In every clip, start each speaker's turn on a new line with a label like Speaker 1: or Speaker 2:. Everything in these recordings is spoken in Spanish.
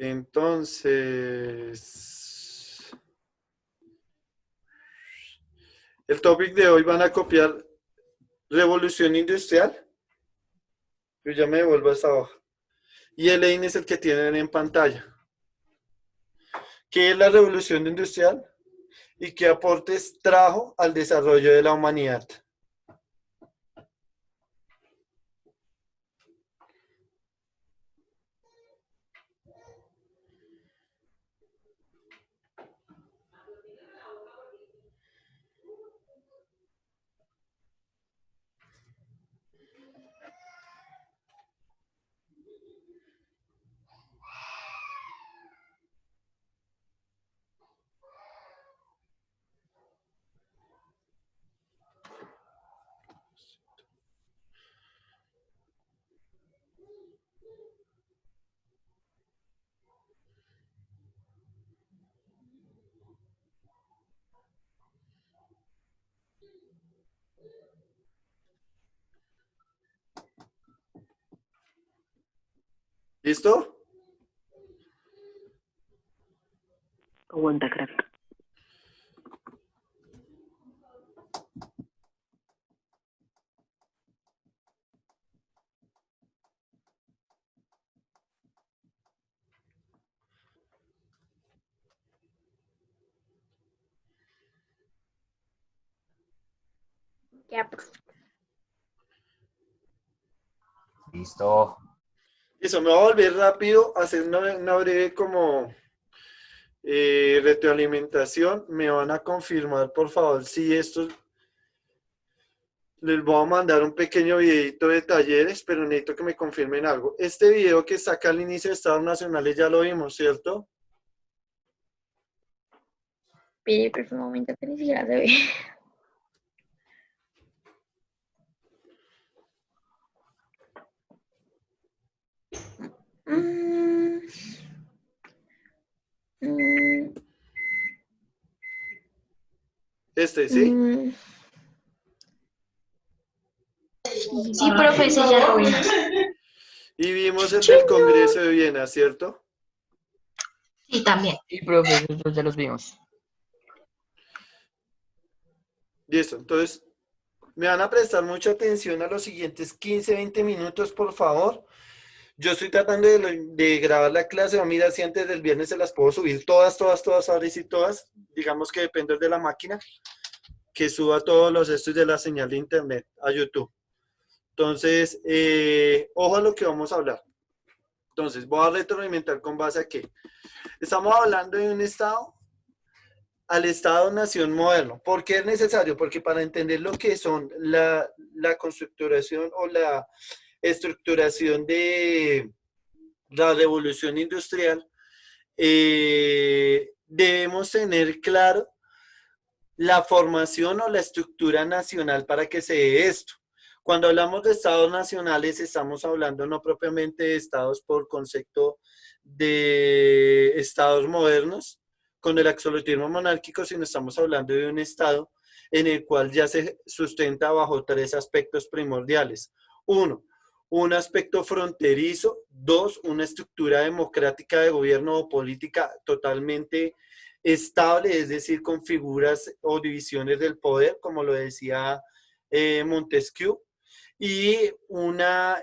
Speaker 1: Entonces, el topic de hoy van a copiar revolución industrial. Yo ya me devuelvo a esta hoja. Y el lane es el que tienen en pantalla. ¿Qué es la revolución industrial? ¿Y qué aportes trajo al desarrollo de la humanidad? ¿Listo?
Speaker 2: Aguanta, crack.
Speaker 3: Ya, pues.
Speaker 4: Listo.
Speaker 1: Eso me va a volver rápido, hacer una breve como retroalimentación. Me van a confirmar, por favor, si esto les voy a mandar un pequeño videito de talleres, pero necesito que me confirmen algo. Este video que está acá al inicio de Estados Nacionales ya lo vimos, ¿cierto?
Speaker 3: Pero un momento que ni siquiera se ve. Mm, mm,
Speaker 1: Este, ¿sí?
Speaker 3: mm,
Speaker 5: Sí, profe, sí, ya lo vimos.
Speaker 1: Y vimos el del Congreso de Viena, ¿cierto?
Speaker 5: Sí, también.
Speaker 4: Sí, profe, nosotros ya los vimos.
Speaker 1: Listo, entonces me van a prestar mucha atención a los siguientes 15, 20 minutos, por favor. Yo estoy tratando de grabar la clase, o mira, si antes del viernes se las puedo subir todas, ahora sí todas. Digamos que depende de la máquina, que suba todos los estos de la señal de internet a YouTube. Entonces, ojo a lo que vamos a hablar. Entonces, voy a retroalimentar con base a qué. Estamos hablando de un Estado al Estado-nación moderno. ¿Por qué es necesario? Porque para entender lo que son la constructuración o la estructuración de la revolución industrial, debemos tener claro la formación o la estructura nacional para que se dé esto. Cuando hablamos de estados nacionales, estamos hablando no propiamente de estados por concepto de estados modernos, con el absolutismo monárquico, sino estamos hablando de un estado en el cual ya se sustenta bajo tres aspectos primordiales. Uno, un aspecto fronterizo. Dos, una estructura democrática de gobierno o política totalmente estable, es decir, con figuras o divisiones del poder, como lo decía Montesquieu, y una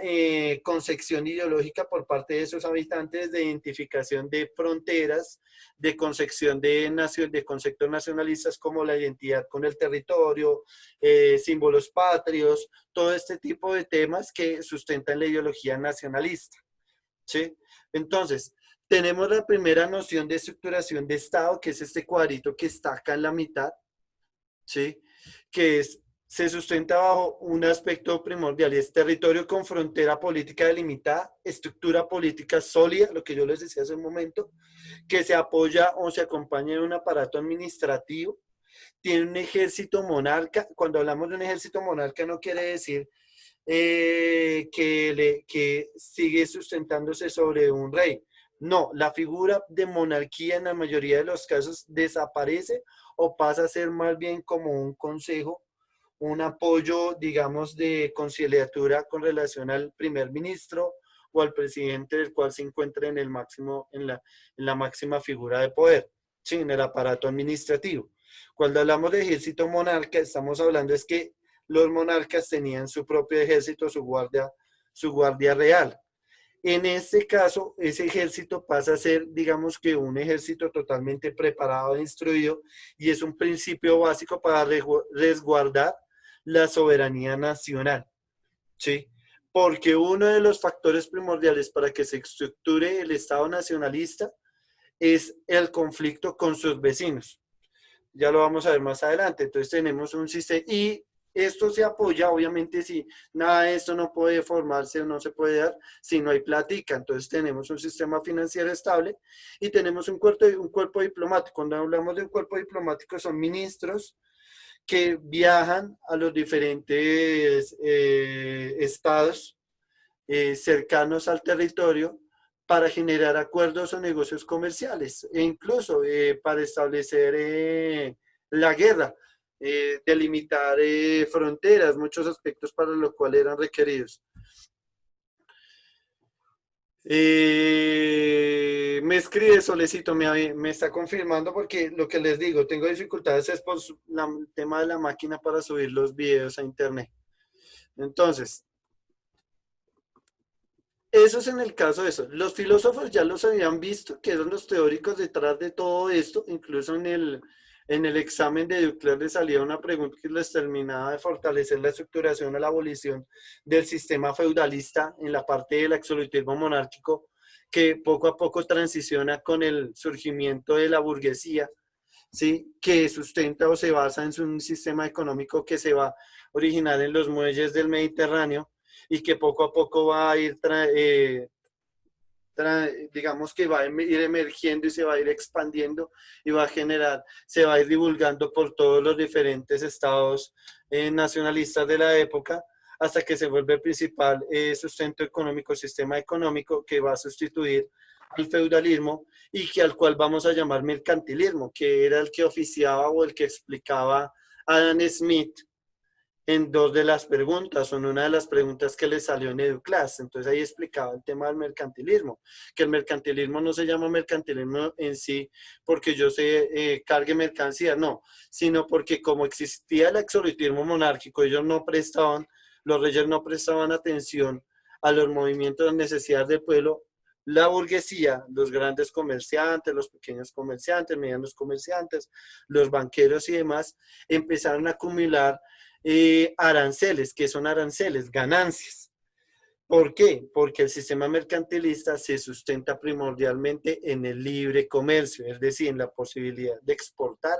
Speaker 1: concepción ideológica por parte de sus habitantes de identificación de fronteras, de concepción de conceptos nacionalistas como la identidad con el territorio, símbolos patrios, todo este tipo de temas que sustentan la ideología nacionalista, ¿sí? Entonces, tenemos la primera noción de estructuración de Estado, que es este cuadrito que está acá en la mitad, ¿sí? Que se sustenta bajo un aspecto primordial, y es territorio con frontera política delimitada, estructura política sólida, lo que yo les decía hace un momento, que se apoya o se acompaña de un aparato administrativo, tiene un ejército monarca. Cuando hablamos de un ejército monarca no quiere decir que sigue sustentándose sobre un rey. No, la figura de monarquía en la mayoría de los casos desaparece o pasa a ser más bien como un consejo, un apoyo, digamos, de conciliatura con relación al primer ministro o al presidente del cual se encuentre en el máximo, en la máxima figura de poder, ¿sí? En el aparato administrativo. Cuando hablamos de ejército monarca, estamos hablando es que los monarcas tenían su propio ejército, su guardia real. En este caso, ese ejército pasa a ser, digamos que un ejército totalmente preparado e instruido, y es un principio básico para resguardar la soberanía nacional, ¿sí? Porque uno de los factores primordiales para que se estructure el Estado nacionalista es el conflicto con sus vecinos. Ya lo vamos a ver más adelante. Entonces tenemos un sistema, y esto se apoya, obviamente, si nada de esto no puede formarse o no se puede dar si no hay plática. Entonces tenemos un sistema financiero estable y tenemos un cuerpo diplomático. Cuando hablamos de un cuerpo diplomático son ministros que viajan a los diferentes estados cercanos al territorio para generar acuerdos o negocios comerciales e incluso para establecer la guerra, delimitar fronteras, muchos aspectos para los cuales eran requeridos. Me escribe Solecito, me está confirmando porque lo que les digo, tengo dificultades es por el tema de la máquina para subir los videos a internet. Entonces, eso es en el caso de eso. Los filósofos ya los habían visto, que eran los teóricos detrás de todo esto. Incluso en el examen de Ducler les salía una pregunta que les terminaba de fortalecer la estructuración o la abolición del sistema feudalista en la parte del absolutismo monárquico, que poco a poco transiciona con el surgimiento de la burguesía, ¿sí? Que sustenta o se basa en un sistema económico que se va a originar en los muelles del Mediterráneo, y que poco a poco va a ir, digamos que va a ir emergiendo y se va a ir expandiendo y va a generar, se va a ir divulgando por todos los diferentes estados nacionalistas de la época, hasta que se vuelve el principal sustento económico, sistema económico que va a sustituir al feudalismo y que al cual vamos a llamar mercantilismo, que era el que oficiaba o el que explicaba Adam Smith en dos de las preguntas, o en una de las preguntas que le salió en EduClass. Entonces ahí explicaba el tema del mercantilismo, que el mercantilismo no se llama mercantilismo en sí porque yo cargue mercancías, no, sino porque como existía el absolutismo monárquico, los reyes no prestaban atención a los movimientos de necesidades del pueblo. La burguesía, los grandes comerciantes, los pequeños comerciantes, medianos comerciantes, los banqueros y demás, empezaron a acumular aranceles. ¿Qué son aranceles? Ganancias. ¿Por qué? Porque el sistema mercantilista se sustenta primordialmente en el libre comercio, es decir, en la posibilidad de exportar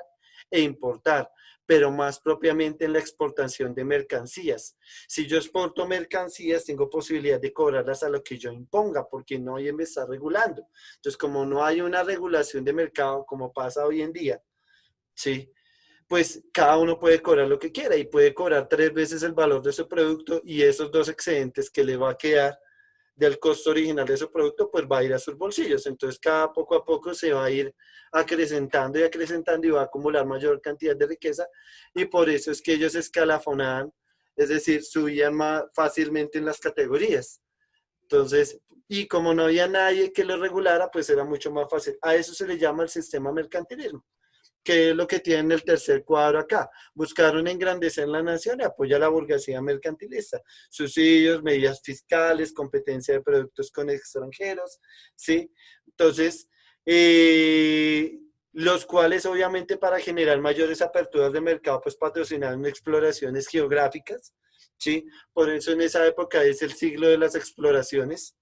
Speaker 1: e importar, pero más propiamente en la exportación de mercancías. Si yo exporto mercancías, tengo posibilidad de cobrarlas a lo que yo imponga, porque no hay me está regulando. Entonces, como no hay una regulación de mercado, como pasa hoy en día, ¿sí? Pues cada uno puede cobrar lo que quiera y puede cobrar 3 veces el valor de su producto, y esos 2 excedentes que le va a quedar del costo original de su producto, pues va a ir a sus bolsillos. Entonces cada poco a poco se va a ir acrecentando y va a acumular mayor cantidad de riqueza, y por eso es que ellos escalafonaban, es decir, subían más fácilmente en las categorías. Entonces, y como no había nadie que lo regulara, pues era mucho más fácil. A eso se le llama el sistema mercantilismo, que es lo que tiene el tercer cuadro acá. Buscaron engrandecer la nación y apoya a la burguesía mercantilista. Subsidios, medidas fiscales, competencia de productos con extranjeros, ¿sí? Entonces, los cuales obviamente para generar mayores aperturas de mercado, pues patrocinaron exploraciones geográficas, ¿sí? Por eso en esa época es el siglo de las exploraciones.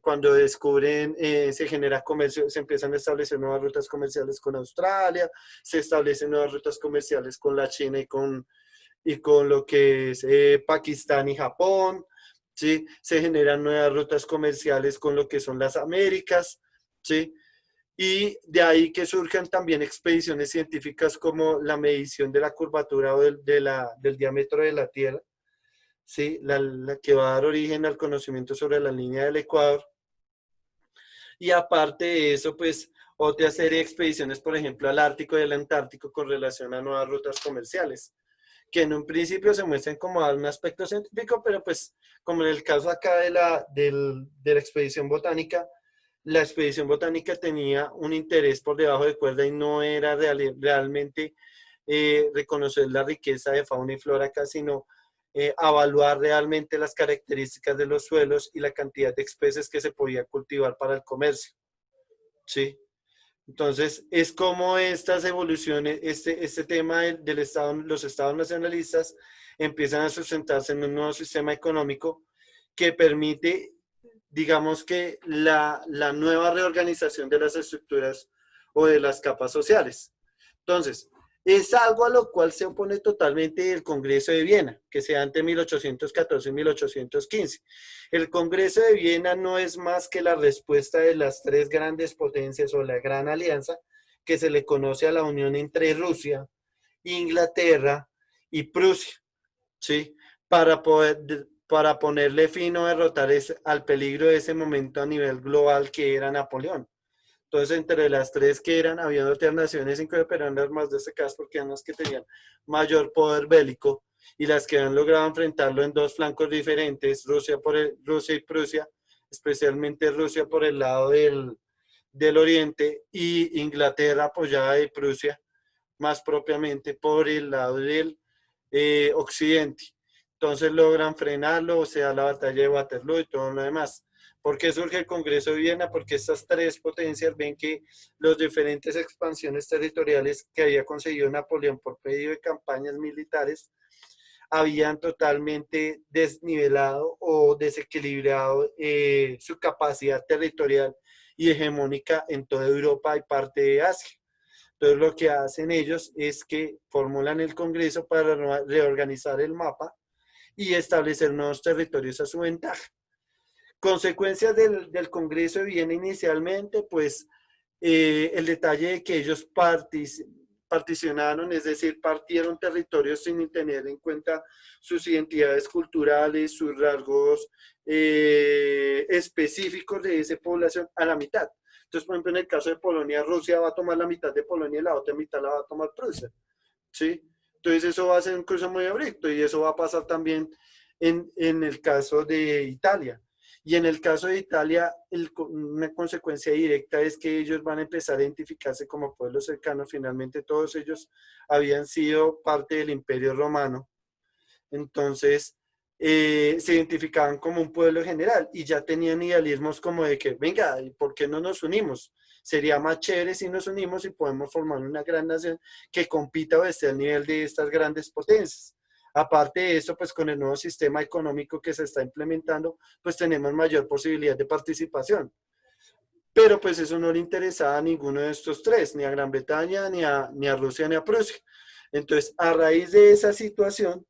Speaker 1: Cuando descubren, se genera comercio, se empiezan a establecer nuevas rutas comerciales con Australia, se establecen nuevas rutas comerciales con la China y con lo que es Pakistán y Japón, ¿sí? Se generan nuevas rutas comerciales con lo que son las Américas, ¿sí? Y de ahí que surjan también expediciones científicas como la medición de la curvatura o del diámetro de la Tierra, ¿sí? La que va a dar origen al conocimiento sobre la línea del Ecuador. Y aparte de eso, pues otra serie de expediciones, por ejemplo, al Ártico y al Antártico con relación a nuevas rutas comerciales, que en un principio se muestran como a un aspecto científico, pero pues como en el caso acá de la expedición botánica, la expedición botánica tenía un interés por debajo de cuerda y no era realmente reconocer la riqueza de fauna y flora acá, sino evaluar realmente las características de los suelos y la cantidad de especies que se podía cultivar para el comercio. ¿Sí? Entonces, es como estas evoluciones, este tema del Estado, los estados nacionalistas empiezan a sustentarse en un nuevo sistema económico que permite, digamos que, la nueva reorganización de las estructuras o de las capas sociales. Entonces, es algo a lo cual se opone totalmente el Congreso de Viena, que se da entre 1814 y 1815. El Congreso de Viena no es más que la respuesta de las tres grandes potencias o la Gran Alianza, que se le conoce a la unión entre Rusia, Inglaterra y Prusia, ¿sí? Para ponerle fin o derrotar al peligro de ese momento a nivel global que era Napoleón. Entonces, entre las tres que eran, había otras naciones que operaban las más destacadas porque eran las que tenían mayor poder bélico y las que han logrado enfrentarlo en dos flancos diferentes, Rusia y Prusia, especialmente Rusia por el lado del oriente y Inglaterra apoyada de Prusia, más propiamente por el lado del occidente. Entonces logran frenarlo, o sea, la batalla de Waterloo y todo lo demás. ¿Por qué surge el Congreso de Viena? Porque estas tres potencias ven que las diferentes expansiones territoriales que había conseguido Napoleón por medio de campañas militares habían totalmente desnivelado o desequilibrado su capacidad territorial y hegemónica en toda Europa y parte de Asia. Entonces lo que hacen ellos es que formulan el Congreso para reorganizar el mapa y establecer nuevos territorios a su ventaja. Consecuencias del Congreso de Viena inicialmente, pues el detalle de que ellos particionaron, es decir, partieron territorios sin tener en cuenta sus identidades culturales, sus rasgos específicos de esa población a la mitad. Entonces, por ejemplo, en el caso de Polonia, Rusia va a tomar la mitad de Polonia y la otra mitad la va a tomar Prusia, ¿sí? Entonces eso va a ser un curso muy abrupto y eso va a pasar también en el caso de Italia. Y en el caso de Italia, una consecuencia directa es que ellos van a empezar a identificarse como pueblos cercanos. Finalmente todos ellos habían sido parte del Imperio Romano. Entonces, se identificaban como un pueblo general y ya tenían idealismos como de que, venga, ¿por qué no nos unimos? Sería más chévere si nos unimos y podemos formar una gran nación que compita o esté al nivel de estas grandes potencias. Aparte de eso, pues con el nuevo sistema económico que se está implementando, pues tenemos mayor posibilidad de participación. Pero pues eso no le interesaba a ninguno de estos tres, ni a Gran Bretaña, ni a Rusia, ni a Prusia. Entonces, a raíz de esa situación,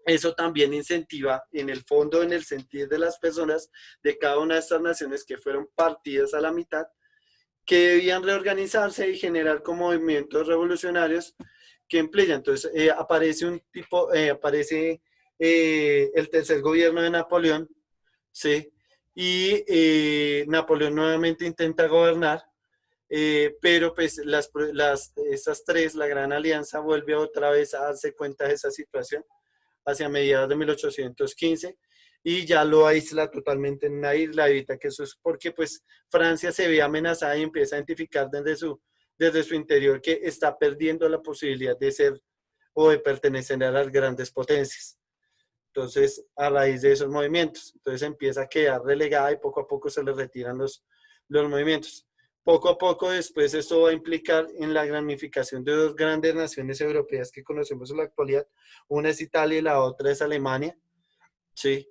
Speaker 1: eso también incentiva, en el fondo, en el sentir de las personas de cada una de estas naciones que fueron partidas a la mitad, que debían reorganizarse y generar como movimientos revolucionarios que emplean. Entonces aparece el tercer gobierno de Napoleón, ¿sí? Y Napoleón nuevamente intenta gobernar, pero pues estas tres, la Gran Alianza, vuelve otra vez a darse cuenta de esa situación hacia mediados de 1815 y ya lo aísla totalmente en una isla, evita que eso es porque pues Francia se ve amenazada y empieza a identificar desde su interior que está perdiendo la posibilidad de ser o de pertenecer a las grandes potencias. Entonces, a raíz de esos movimientos, entonces empieza a quedar relegada y poco a poco se le retiran los movimientos. Poco a poco después esto va a implicar en la ramificación de dos grandes naciones europeas que conocemos en la actualidad. Una es Italia y la otra es Alemania, ¿sí?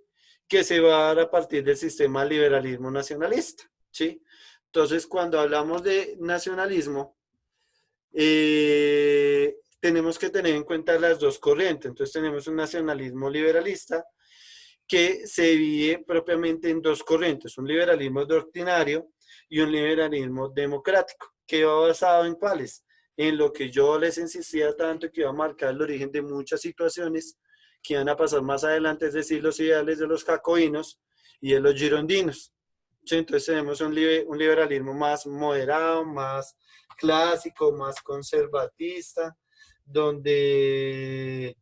Speaker 1: Que se va a dar a partir del sistema liberalismo nacionalista, ¿sí? Entonces, cuando hablamos de nacionalismo, tenemos que tener en cuenta las dos corrientes. Entonces, tenemos un nacionalismo liberalista que se divide propiamente en dos corrientes, un liberalismo doctrinario y un liberalismo democrático, que va basado en cuáles, en lo que yo les insistía tanto, que va a marcar el origen de muchas situaciones que van a pasar más adelante, es decir, los ideales de los jacobinos y de los girondinos. ¿Sí? Entonces tenemos un liberalismo más moderado, más clásico, más conservatista, donde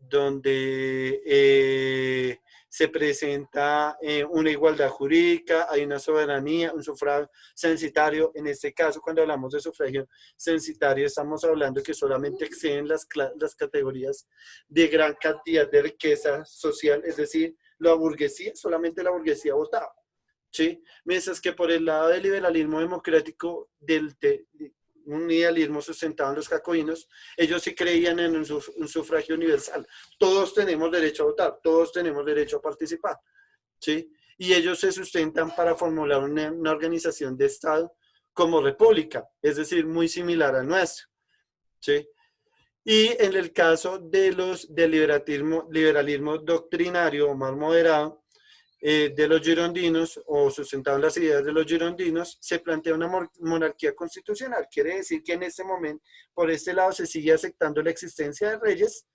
Speaker 1: donde se presenta una igualdad jurídica, hay una soberanía, un sufragio censitario. En este caso, cuando hablamos de sufragio censitario, estamos hablando que solamente exceden las categorías de gran cantidad de riqueza social, es decir, la burguesía, solamente la burguesía votaba, ¿sí? Mientras que por el lado del liberalismo democrático, un idealismo sustentado en los jacobinos, ellos sí creían en un sufragio universal. Todos tenemos derecho a votar, todos tenemos derecho a participar, ¿sí? Y ellos se sustentan para formular una organización de Estado como república, es decir, muy similar al nuestro, ¿sí? Y en el caso del liberalismo doctrinario o más moderado, de los girondinos, o sustentado en las ideas de los girondinos, se plantea una monarquía constitucional. Quiere decir que en este momento, por este lado, se sigue aceptando la existencia de reyes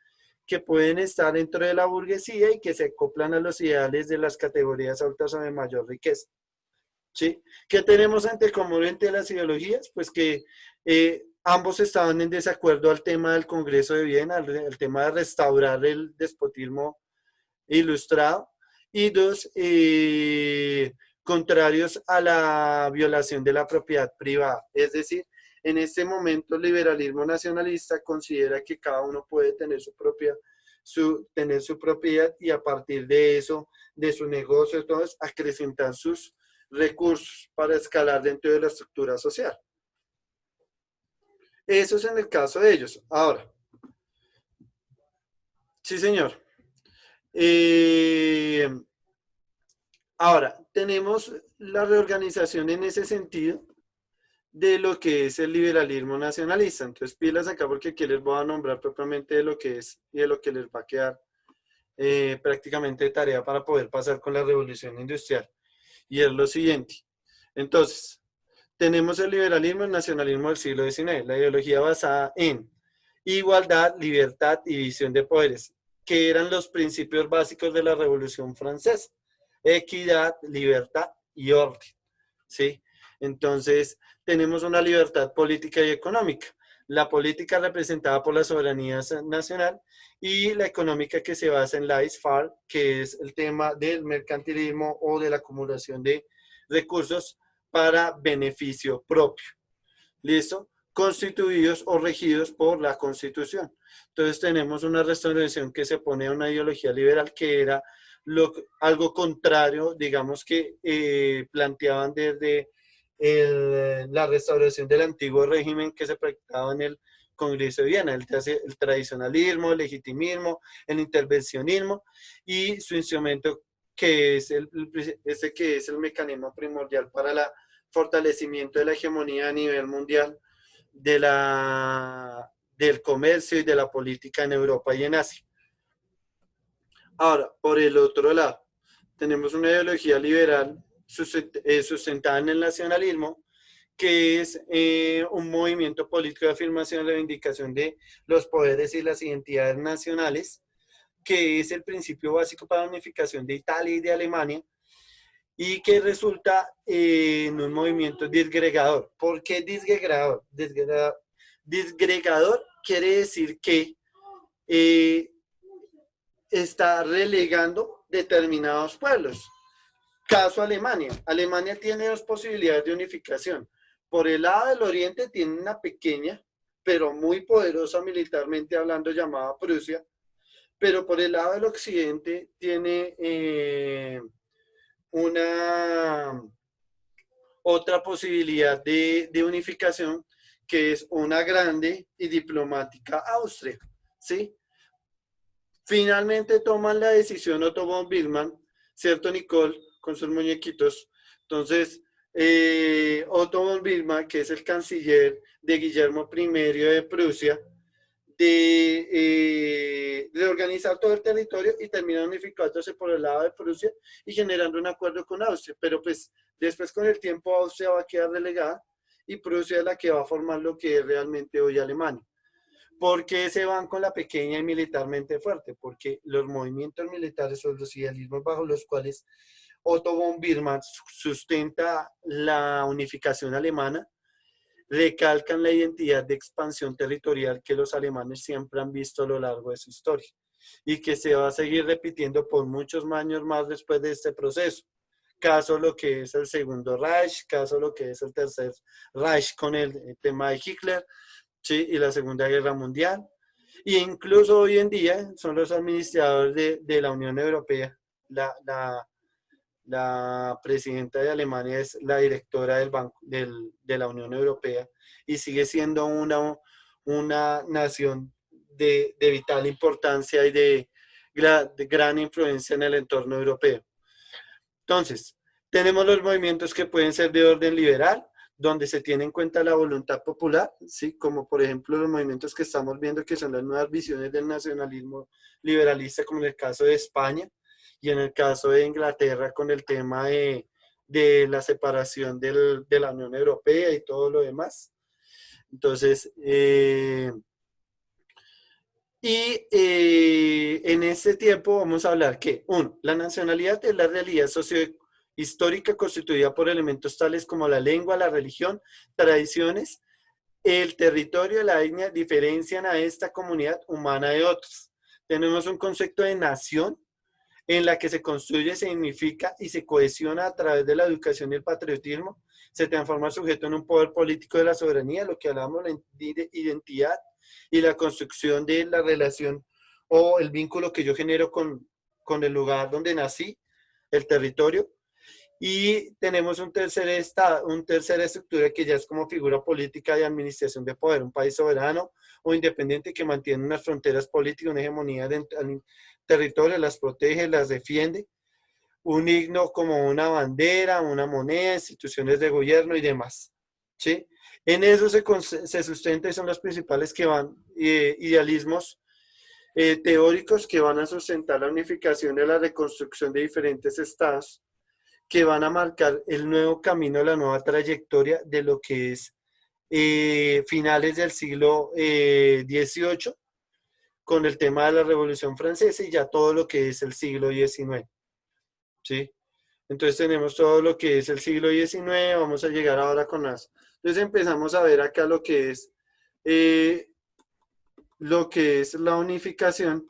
Speaker 1: que pueden estar dentro de la burguesía y que se acoplan a los ideales de las categorías altas o de mayor riqueza, ¿sí? ¿Qué tenemos ante común entre las ideologías? Pues que ambos estaban en desacuerdo al tema del Congreso de Viena, al tema de restaurar el despotismo ilustrado, y dos, contrarios a la violación de la propiedad privada. Es decir, en este momento el liberalismo nacionalista considera que cada uno puede tener su propiedad y a partir de eso, de su negocio, entonces, acrecentar sus recursos para escalar dentro de la estructura social. Eso es en el caso de ellos. Ahora, sí, señor. Ahora, tenemos la reorganización en ese sentido de lo que es el liberalismo nacionalista. Entonces, pilas acá porque aquí les voy a nombrar propiamente de lo que es y de lo que les va a quedar prácticamente de tarea para poder pasar con la revolución industrial. Y es lo siguiente. Entonces, tenemos el liberalismo y el nacionalismo del siglo XIX, la ideología basada en igualdad, libertad y división de poderes, que eran los principios básicos de la Revolución Francesa: equidad, libertad y orden, ¿sí? Entonces, tenemos una libertad política y económica. La política representada por la soberanía nacional y la económica que se basa en laissez-faire, que es el tema del mercantilismo o de la acumulación de recursos para beneficio propio. ¿Listo? Constituidos o regidos por la Constitución. Entonces tenemos una restauración que se pone a una ideología liberal que era algo contrario, digamos, que planteaban desde la restauración del antiguo régimen que se practicaba en el Congreso de Viena, el tradicionalismo, el legitimismo, el intervencionismo y su instrumento que es el mecanismo primordial para el fortalecimiento de la hegemonía a nivel mundial del comercio y de la política en Europa y en Asia. Ahora, por el otro lado, tenemos una ideología liberal sustentada en el nacionalismo, que es un movimiento político de afirmación y reivindicación de los poderes y las identidades nacionales, que es el principio básico para la unificación de Italia y de Alemania, y que resulta en un movimiento disgregador. ¿Por qué disgregador? Disgregador quiere decir que está relegando determinados pueblos. Caso Alemania. Alemania tiene dos posibilidades de unificación. Por el lado del oriente tiene una pequeña, pero muy poderosa militarmente hablando, llamada Prusia, pero por el lado del occidente tiene otra posibilidad de unificación, que es una grande y diplomática Austria, ¿sí? Finalmente toman la decisión Otto von Bismarck, ¿cierto, Nicole? Con sus muñequitos. Entonces, Otto von Bismarck, que es el canciller de Guillermo I de Prusia, de organizar todo el territorio y terminar unificándose por el lado de Prusia y generando un acuerdo con Austria. Pero pues después con el tiempo Austria va a quedar relegada y Prusia es la que va a formar lo que es realmente hoy Alemania. ¿Por qué se van con la pequeña y militarmente fuerte? Porque los movimientos militares o los idealismos bajo los cuales Otto von Bismarck sustenta la unificación alemana recalcan la identidad de expansión territorial que los alemanes siempre han visto a lo largo de su historia. y que se va a seguir repitiendo por muchos años más después de este proceso. Caso lo que es el Segundo Reich, caso lo que es el Tercer Reich con el tema de Hitler, ¿sí? Y la Segunda Guerra Mundial. E incluso hoy en día son los administradores de la Unión Europea. La presidenta de Alemania es la directora del banco, de la Unión Europea y sigue siendo una nación de vital importancia y de gran influencia en el entorno europeo. Entonces, tenemos los movimientos que pueden ser de orden liberal, donde se tiene en cuenta la voluntad popular, ¿sí? Como por ejemplo los movimientos que estamos viendo que son las nuevas visiones del nacionalismo liberalista, como en el caso de España y en el caso de Inglaterra con el tema de la separación de la Unión Europea y todo lo demás. Entonces, en este tiempo vamos a hablar que, uno, la nacionalidad es la realidad sociohistórica constituida por elementos tales como la lengua, la religión, tradiciones, el territorio, la etnia, diferencian a esta comunidad humana de otros. Tenemos un concepto de nación en la que se construye, se significa y se cohesiona a través de la educación y el patriotismo, se transforma el sujeto en un poder político de la soberanía, lo que hablamos de identidad, y la construcción de la relación o el vínculo que yo genero con el lugar donde nací, el territorio. Y tenemos un tercer estructura que ya es como figura política de administración de poder, un país soberano o independiente que mantiene unas fronteras políticas, una hegemonía del territorio, las protege, las defiende, un himno como una bandera, una moneda, instituciones de gobierno y demás, ¿sí? En eso se sustenta y son los principales que van, idealismos teóricos que van a sustentar la unificación y la reconstrucción de diferentes estados que van a marcar el nuevo camino, la nueva trayectoria de lo que es finales del siglo XVIII con el tema de la Revolución Francesa y ya todo lo que es el siglo XIX, ¿sí? Entonces tenemos todo lo que es el siglo XIX, vamos a llegar ahora con las... Entonces empezamos a ver acá lo que es la unificación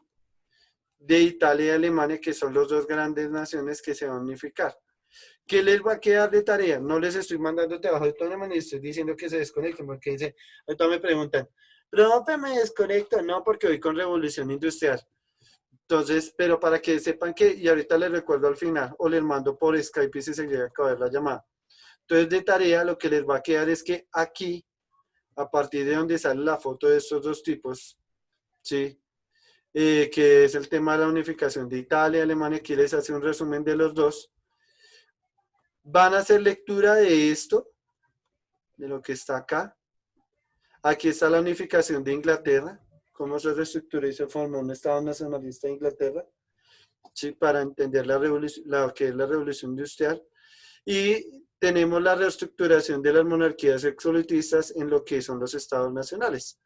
Speaker 1: de Italia y Alemania, que son las dos grandes naciones que se van a unificar. ¿Qué les va a quedar de tarea? No les estoy mandando trabajo de toda manera, estoy diciendo que se desconecten, porque dice, ahorita me preguntan, profe, ¿me desconecto? No, porque voy con Revolución Industrial. Entonces, pero para que sepan que, y ahorita les recuerdo al final, o les mando por Skype si se llega a acabar la llamada. Entonces, de tarea, lo que les va a quedar es que aquí, a partir de donde sale la foto de estos dos tipos, ¿sí? Que es el tema de la unificación de Italia y Alemania, aquí les hace un resumen de los dos. Van a hacer lectura de esto, de lo que está acá. Aquí está la unificación de Inglaterra, cómo se reestructuró y se formó un Estado nacionalista de Inglaterra, ¿sí? Para entender lo que es la Revolución Industrial. Y tenemos la reestructuración de las monarquías absolutistas en lo que son los estados nacionales.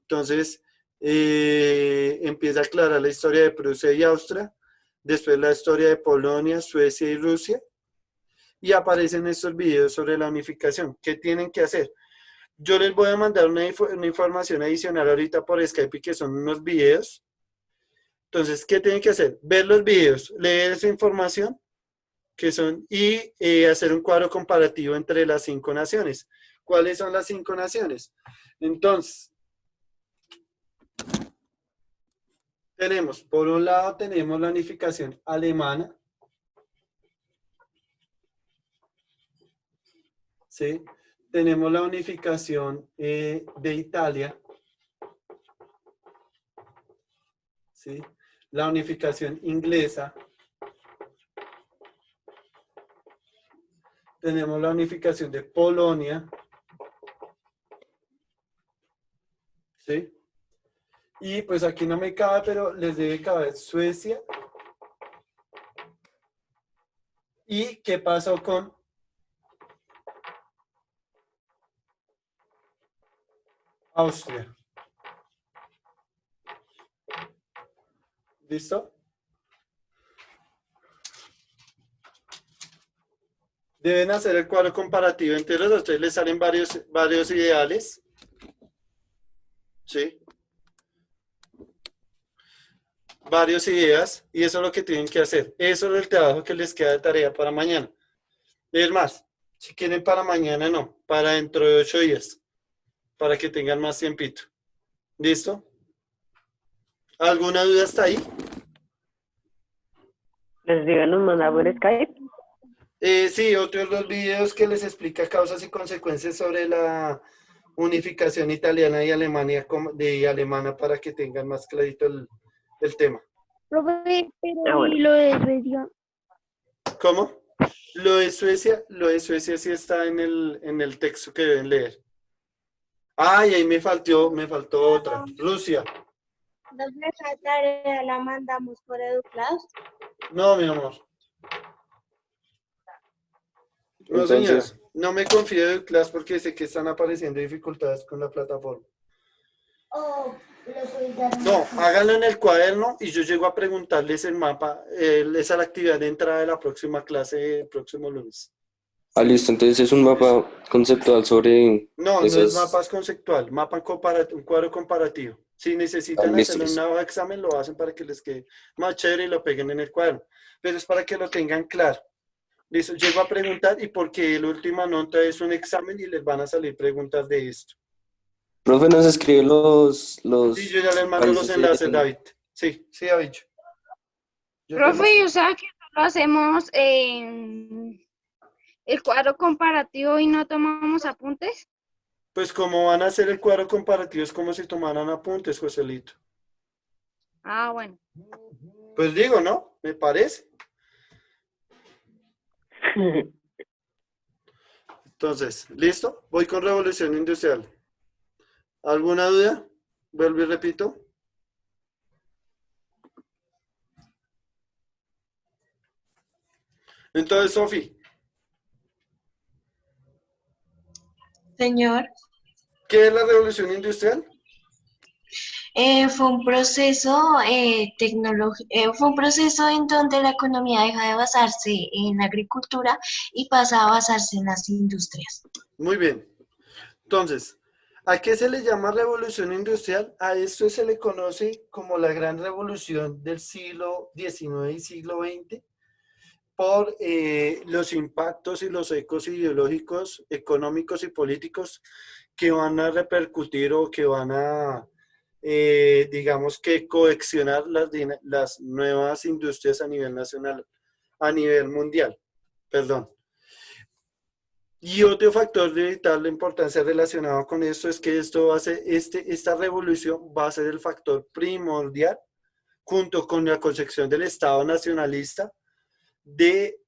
Speaker 1: Entonces, empieza a aclarar la historia de Prusia y Austria, después la historia de Polonia, Suecia y Rusia, y aparecen estos videos sobre la unificación. ¿Qué tienen que hacer? Yo les voy a mandar una información adicional ahorita por Skype, que son unos videos. Entonces, ¿qué tienen que hacer? Ver los videos, leer esa información, que son, y hacer un cuadro comparativo entre las 5 naciones. ¿Cuáles son las 5 naciones? Entonces, por un lado tenemos la unificación alemana, ¿sí? Tenemos la unificación de Italia, ¿sí? La unificación inglesa, tenemos la unificación de Polonia, ¿sí? Y pues aquí no me cabe, pero les debe caber Suecia. ¿Y qué pasó con Austria? ¿Listo? Deben hacer el cuadro comparativo entre los dos. Ustedes les salen varios ideales. ¿Sí? varias ideas y eso es lo que tienen que hacer. Eso es el trabajo que les queda de tarea para mañana. Es más, si quieren para mañana no, para dentro de 8 días, para que tengan más tiempito. ¿Listo? ¿Alguna duda hasta ahí?
Speaker 2: Les digan, nos manda por Skype.
Speaker 1: Sí, otros 2 videos que les explica causas y consecuencias sobre la unificación italiana y Alemania de alemana para que tengan más clarito el tema.
Speaker 3: Profe, pero
Speaker 2: bueno.
Speaker 3: ¿y lo de Suecia?
Speaker 1: ¿Cómo? Lo de Suecia sí está en el texto que deben leer. Ah, y ahí me faltó otra. Rusia.
Speaker 6: Entonces esa tarea la mandamos por EduClass.
Speaker 1: No, mi amor. No,
Speaker 7: Entonces,
Speaker 1: señora. No me confío de clase porque sé que están apareciendo dificultades con la plataforma. No, háganlo en el cuaderno y yo llego a preguntarles el mapa. Esa es la actividad de entrada de la próxima clase el próximo lunes.
Speaker 7: listo, entonces es un mapa conceptual sobre
Speaker 1: No, no es
Speaker 7: esas...
Speaker 1: mapas conceptual, un cuadro comparativo. Si necesitan
Speaker 7: listo,
Speaker 1: hacerlo en
Speaker 7: listo.
Speaker 1: una hoja de examen, lo hacen para que les quede más chévere y lo peguen en el cuaderno. Pero es para que lo tengan claro. Listo, llego a preguntar y porque la última nota es un examen y les van a salir preguntas de esto.
Speaker 7: Profe, nos escribe los
Speaker 1: Sí, yo ya les mando los
Speaker 7: países
Speaker 1: enlaces, David. Sí, David.
Speaker 6: Profe, o sea que solo hacemos el cuadro comparativo y no tomamos apuntes.
Speaker 1: Pues como van a hacer el cuadro comparativo, es como si tomaran apuntes, Joselito.
Speaker 6: Ah, bueno.
Speaker 1: Pues digo, ¿no? Me parece. Entonces, ¿listo? Voy con revolución industrial. ¿Alguna duda? Vuelvo y repito. Entonces, Sofi,
Speaker 5: Señor,
Speaker 1: ¿qué es la revolución industrial?
Speaker 5: fue un proceso fue un proceso en donde la economía deja de basarse en la agricultura y pasa a basarse en las industrias.
Speaker 1: Muy bien. Entonces, ¿a qué se le llama revolución industrial? A esto se le conoce como la gran revolución del siglo XIX y siglo XX por los impactos y los ecos ideológicos, económicos y políticos que van a repercutir o que van a, digamos que, coaccionar las nuevas industrias a nivel nacional, a nivel mundial. Perdón. Y otro factor de vital importancia relacionado con esto es que esto va a ser, esta revolución va a ser el factor primordial, junto con la concepción del Estado nacionalista, de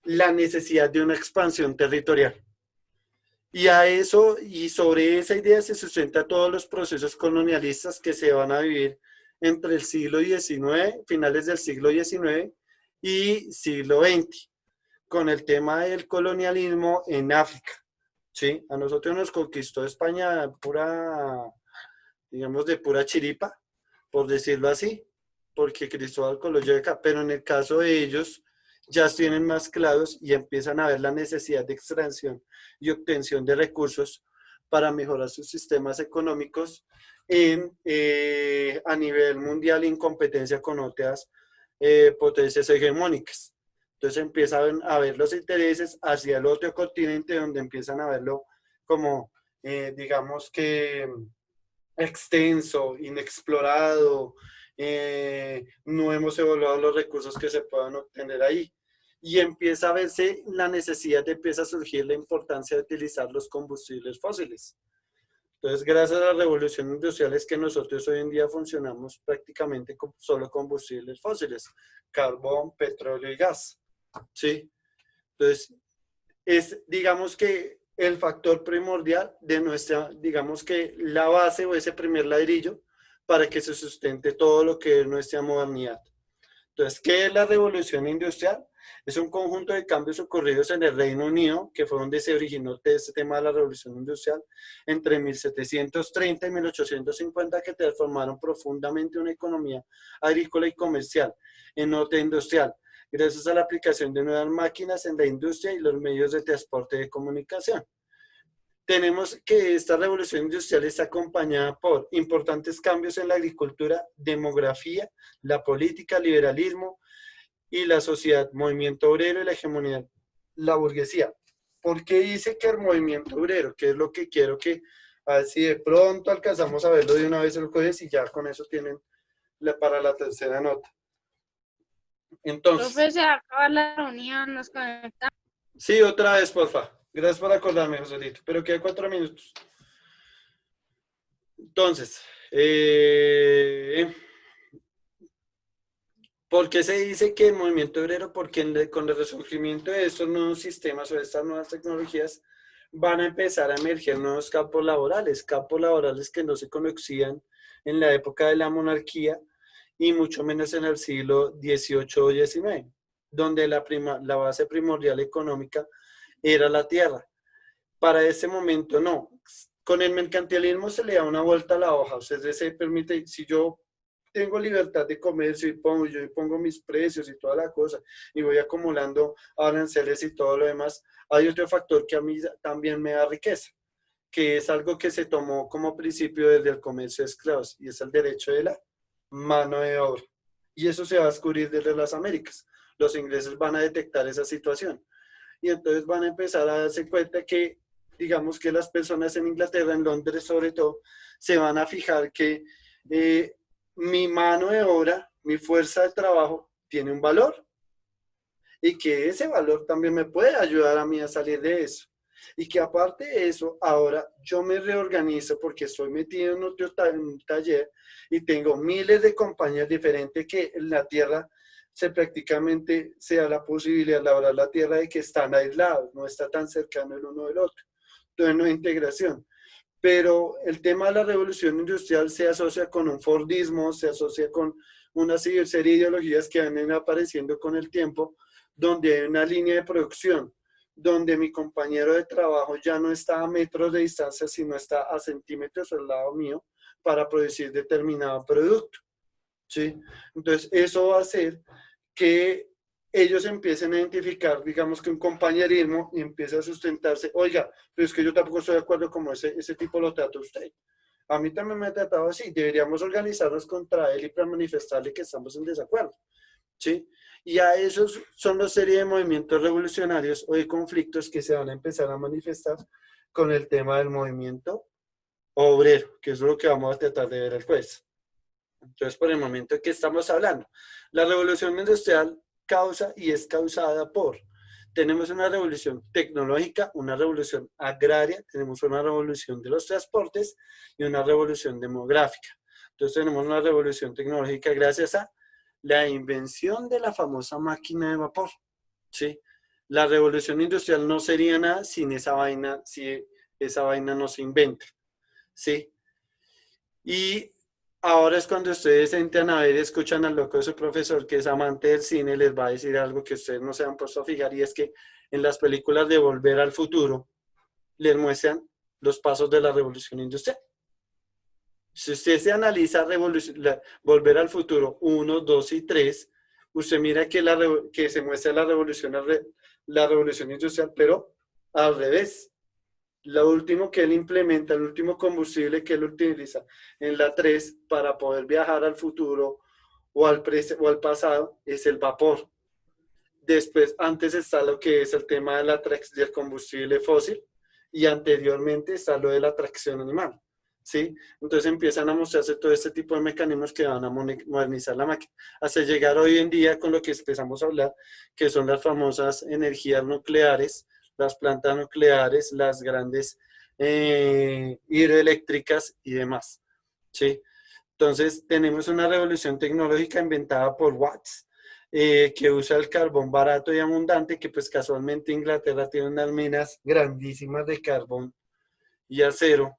Speaker 1: la necesidad de una expansión territorial. Y a eso, y sobre esa idea se sustenta todos los procesos colonialistas que se van a vivir entre el siglo XIX, finales del siglo XIX y siglo XX, con el tema del colonialismo en África. ¿Sí? A nosotros nos conquistó España pura, digamos, de pura chiripa, por decirlo así, porque Cristóbal Colón llega acá, pero en el caso de ellos ya tienen más claros y empiezan a ver la necesidad de extracción y obtención de recursos para mejorar sus sistemas económicos a nivel mundial en competencia con otras potencias hegemónicas. Entonces empiezan a ver los intereses hacia el otro continente donde empiezan a verlo como, digamos que extenso, inexplorado, no hemos evaluado los recursos que se puedan obtener ahí. Y empieza a verse la necesidad, empieza a surgir la importancia de utilizar los combustibles fósiles. Entonces, gracias a la revolución industrial es que nosotros hoy en día funcionamos prácticamente con solo combustibles fósiles, carbón, petróleo y gas. ¿Sí? Entonces, es, digamos que el factor primordial de nuestra, digamos que la base o ese primer ladrillo para que se sustente todo lo que es nuestra modernidad. Entonces, ¿qué es la revolución industrial? Es un conjunto de cambios ocurridos en el Reino Unido, que fue donde se originó este tema de la revolución industrial, entre 1730 y 1850, que transformaron profundamente una economía agrícola y comercial en otra industrial, gracias a la aplicación de nuevas máquinas en la industria y los medios de transporte de comunicación. tenemos que esta revolución industrial está acompañada por importantes cambios en la agricultura, demografía, la política, liberalismo y la sociedad, movimiento obrero y la hegemonía, la burguesía. ¿Por qué dice que el movimiento obrero? Que es lo que quiero que, a ver si de pronto alcanzamos a verlo de una vez el jueves y ya con eso tienen para la tercera nota. Entonces,
Speaker 6: Profe, se acaba la reunión, nos conectamos.
Speaker 1: sí, otra vez, porfa. Gracias por acordarme, Joselito. Pero queda 4 minutos. Entonces, ¿por qué se dice que el movimiento obrero? Porque con el resurgimiento de estos nuevos sistemas o de estas nuevas tecnologías van a empezar a emerger nuevos campos laborales que no se conocían en la época de la monarquía y mucho menos en el siglo XVIII o XIX, donde la base primordial económica era la tierra. Para ese momento no. Con el mercantilismo se le da una vuelta a la hoja, o sea, se permite, si yo tengo libertad de comercio y yo pongo mis precios y toda la cosa, y voy acumulando aranceles y todo lo demás, hay otro factor que a mí también me da riqueza, que es algo que se tomó como principio desde el comercio de esclavos, y es el derecho de la mano de obra. Y eso se va a descubrir desde las Américas. Los ingleses van a detectar esa situación. Y entonces van a empezar a darse cuenta que, digamos que las personas en Inglaterra, en Londres sobre todo, se van a fijar que mi mano de obra, mi fuerza de trabajo, tiene un valor. Y que ese valor también me puede ayudar a mí a salir de eso. Y que aparte de eso, ahora yo me reorganizo porque estoy metido en un taller y tengo miles de compañías diferentes que en la tierra prácticamente se da la posibilidad de labrar la tierra de que están aislados, no está tan cercano el uno del otro. Entonces no hay integración. Pero el tema de la revolución industrial se asocia con un Fordismo, se asocia con una serie de ideologías que van apareciendo con el tiempo, donde hay una línea de producción, donde mi compañero de trabajo ya no está a metros de distancia, sino está a centímetros al lado mío para producir determinado producto. ¿Sí? Entonces, eso va a hacer que ellos empiecen a identificar, digamos que un compañerismo y empiece a sustentarse. Oiga, pero es que yo tampoco estoy de acuerdo como ese tipo lo trata usted. A mí también me ha tratado así. Deberíamos organizarnos contra él y para manifestarle que estamos en desacuerdo. ¿Sí? Y a esos son los serie de movimientos revolucionarios o de conflictos que se van a empezar a manifestar con el tema del movimiento obrero, que es lo que vamos a tratar de ver el jueves. Entonces, por el momento que estamos hablando, la revolución industrial causa y es causada por, tenemos una revolución tecnológica, una revolución agraria, tenemos una revolución de los transportes y una revolución demográfica. Entonces tenemos una revolución tecnológica gracias a la invención de la famosa máquina de vapor, ¿sí? La revolución industrial no sería nada sin esa vaina, si esa vaina no se inventa, ¿sí? Y ahora es cuando ustedes entran a ver, escuchan al loco de su profesor que es amante del cine, les va a decir algo que ustedes no se han puesto a fijar, y es que en las películas de Volver al Futuro les muestran los pasos de la revolución industrial. Si usted se analiza Volver al Futuro 1, 2 y 3, usted mira que se muestra la revolución industrial, pero al revés. Lo último que él implementa, el último combustible que él utiliza en la 3 para poder viajar al futuro o al pasado es el vapor. Después, antes está lo que es el tema del combustible fósil y anteriormente está lo de la tracción animal. ¿Sí? Entonces empiezan a mostrarse todo este tipo de mecanismos que van a modernizar la máquina, hasta llegar hoy en día con lo que empezamos a hablar, que son las famosas energías nucleares, las plantas nucleares, las grandes hidroeléctricas y demás. ¿Sí? Entonces tenemos una revolución tecnológica inventada por Watts, que usa el carbón barato y abundante, que pues casualmente Inglaterra tiene unas minas grandísimas de carbón y acero,